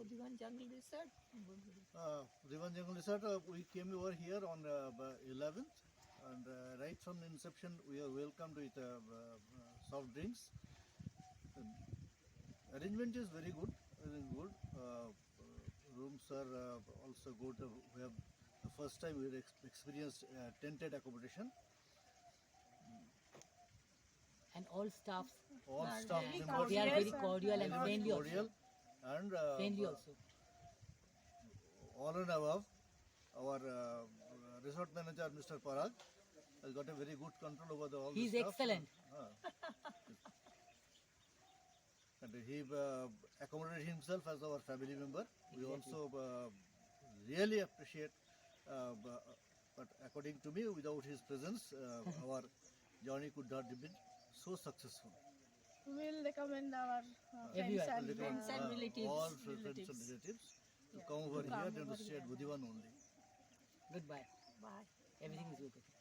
Bodhivann Jungle Resort. Bodhivann Jungle Resort, we came over here on 11th, and right from the inception we are welcomed with soft drinks. Arrangement is very good. Rooms are also good. We have the first time we experienced tented accommodation. And all staffs, All Are staff very members they are very Cordial cordial and very friendly cordial, also. and Friendly also. all and above, our resort manager Mr. Parag has got a very good control over all He is the stuff. excellent. And he accommodated himself as our family member. We Exactly. also really appreciate, but according to me, without his presence, our journey could not have been so successful. We will recommend our Everyone. friends and Friends and relatives. All friends and Relatives. relatives to come over here and to stay at Bodhivann only. Goodbye. Bye. Everything is okay.